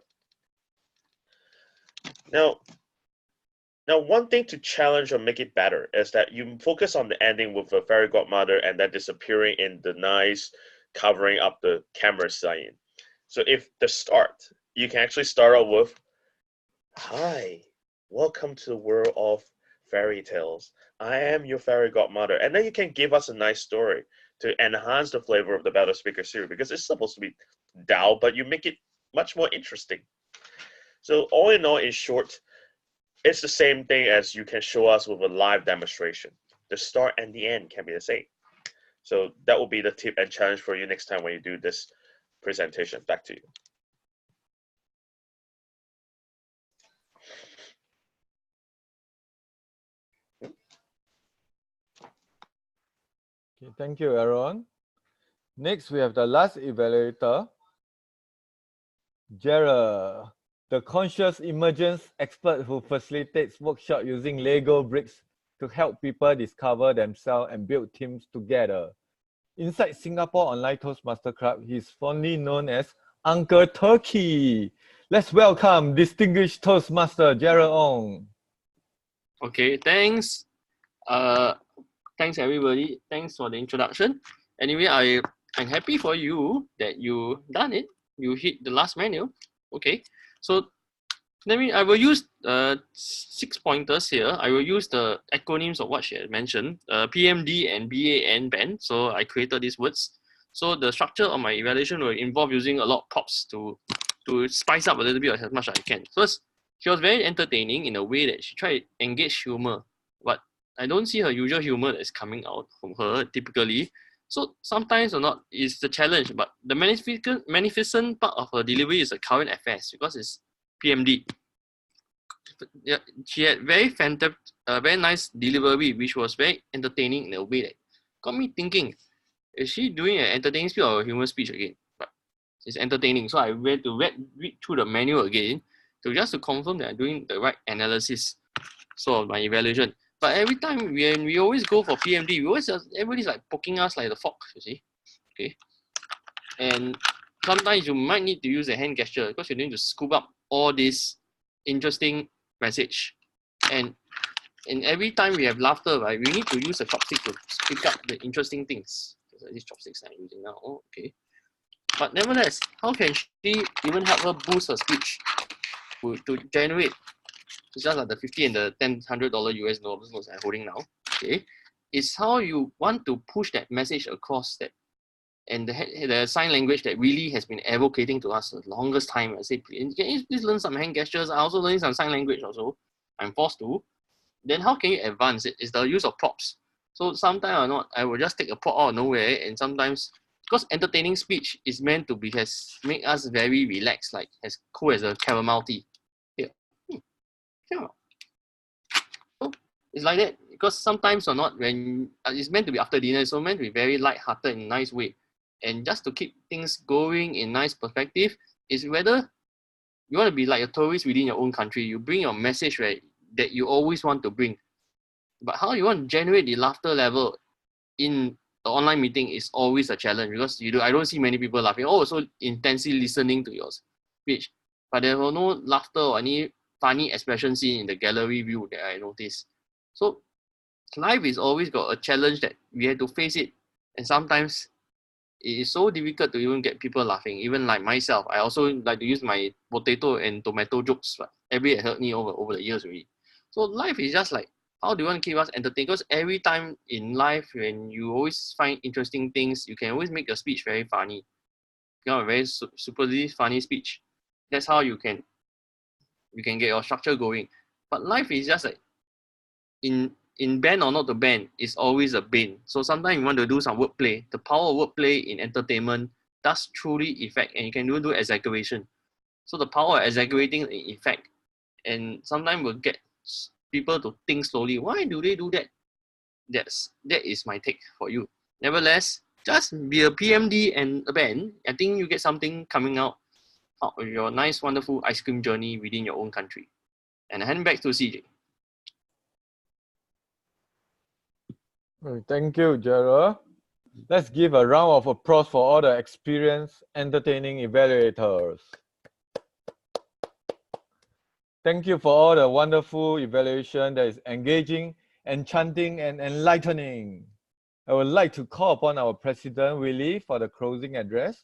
Now, one thing to challenge or make it better is that you focus on the ending with a fairy godmother and then disappearing in the nice covering up the camera scene. So if the start, you can actually start out with, "Hi, welcome to the world of fairy tales. I am your fairy godmother." And then you can give us a nice story to enhance the flavor of the Better Speaker series, because it's supposed to be dull, but you make it much more interesting. So all in all, in short, it's the same thing as you can show us with a live demonstration. The start and the end can be the same. So that will be the tip and challenge for you next time when you do this presentation. Back to you. Okay, thank you, Aaron. Next, we have the last evaluator, Gerald, the conscious emergence expert who facilitates workshop using Lego bricks to help people discover themselves and build teams together. Inside Singapore Online Toastmaster Club, he is fondly known as Uncle Turkey. Let's welcome distinguished Toastmaster Gerald Ong. Okay, thanks. Thanks everybody. Thanks for the introduction. Anyway, I'm happy for you that you done it. You hit the last menu. Okay, so I will use 6 pointers here. I will use the acronyms of what she had mentioned, PMD and BAN band. So I created these words. So the structure of my evaluation will involve using a lot of props to spice up a little bit as much as I can. First, She was very entertaining in a way that she tried to engage humor, but I don't see her usual humor that's coming out from her typically. So sometimes or not is the challenge, but the magnificent part of her delivery is the current affairs because it's PMD. Yeah, she had very nice delivery, which was very entertaining in a way that got me thinking: is she doing an entertaining speech or a humor speech again? But it's entertaining, so I went to read through the manual again to confirm that I'm doing the right analysis, so of my evaluation. But every time when we always go for PMD, everybody's like poking us like the fox, you see, okay. And sometimes you might need to use a hand gesture because you're going to scoop up all this interesting message. And every time we have laughter, right, we need to use a chopstick to pick up the interesting things. These chopsticks I'm using now. Oh, okay. But nevertheless, how can she even help her boost her speech to generate? It's just like the 50 and the $100 US dollars notes I'm holding now. Okay, it's how you want to push that message across that, and the sign language that really has been advocating to us the longest time. I say, can you please learn some hand gestures? I also learning some sign language also. I'm forced to. Then how can you advance it? It's the use of props. So sometimes or not, I will just take a prop out of nowhere, and sometimes because entertaining speech is meant to be make us very relaxed, like as cool as a caramel tea. Here. Yeah. So it's like that because sometimes or not when it's meant to be after dinner, so meant to be very light-hearted in a nice way. And just to keep things going in nice perspective is whether you want to be like a tourist within your own country. You bring your message, right, that you always want to bring. But how you want to generate the laughter level in the online meeting is always a challenge because I don't see many people laughing. Oh, so intensely listening to your speech. But there was no laughter or any funny expression seen in the gallery view that I noticed. So life is always got a challenge that we have to face it. And sometimes it is so difficult to even get people laughing. Even like myself, I also like to use my potato and tomato jokes, but everybody heard me over the years already. So life is just like, how do you want to keep us entertained? Because every time in life, when you always find interesting things, you can always make your speech very funny. You know, a very superly funny speech. That's how you can get your structure going. But life is just like, in band or not to band is always a bane. So sometimes you want to do some wordplay. The power of wordplay in entertainment does truly effect, and you can do exaggeration. So the power of exaggerating the effect, and sometimes we'll get people to think slowly. Why do they do that? That is my take for you. Nevertheless, just be a PMD and a band. I think you get something coming out of your nice, wonderful ice cream journey within your own country. And I hand back to CJ. Thank you, Gerald. Let's give a round of applause for all the experienced, entertaining evaluators. Thank you for all the wonderful evaluation that is engaging, enchanting, and enlightening. I would like to call upon our President, Willie, for the closing address.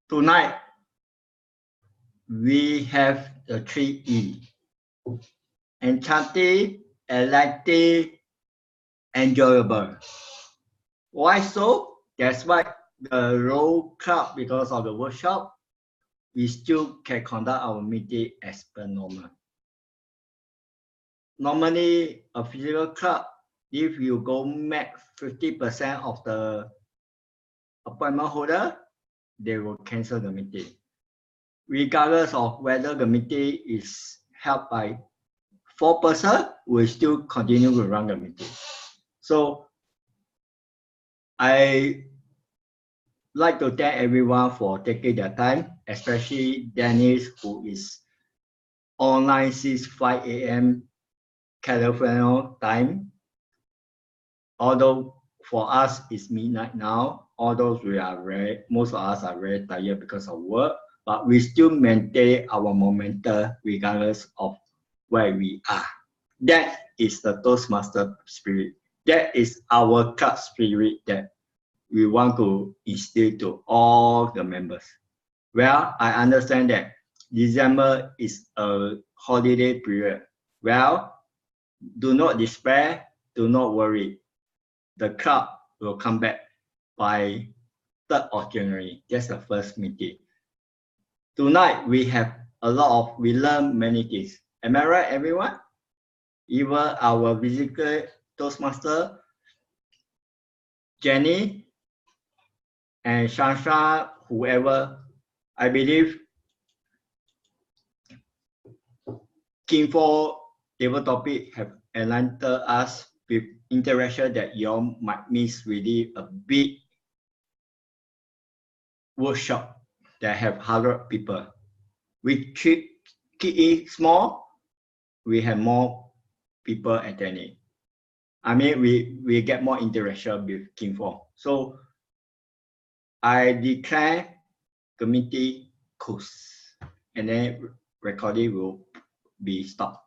Tonight, we have the 3E. Enchanting, enlightening, enjoyable. Why so? That's why the Row Club, because of the workshop, we still can conduct our meeting as per normal. Normally, a physical club, if you go max 50% of the appointment holder, they will cancel the meeting. Regardless of whether the meeting is held by 4 persons, we still continue to run the meeting. So I like to thank everyone for taking their time, especially Dennis, who is online since 5 a.m. California time. Although for us it's midnight now, although most of us are very tired because of work, but we still maintain our momentum regardless of where we are. That is the Toastmaster spirit. That is our club spirit that we want to instill to all the members. Well, I understand that December is a holiday period. Well, do not despair, do not worry. The club will come back by 3rd of January. That's the first meeting. Tonight we have we learn many things. Am I right, everyone? Even our visitor Toastmaster, Jenny, and Shansha, whoever, I believe King4 table topic have enlightened us with interaction that you all might miss really a big workshop that have 100 people. We keep it small, we have more people attending. I mean, we get more interaction with King4. So I declare committee closed, and then recording will be stopped.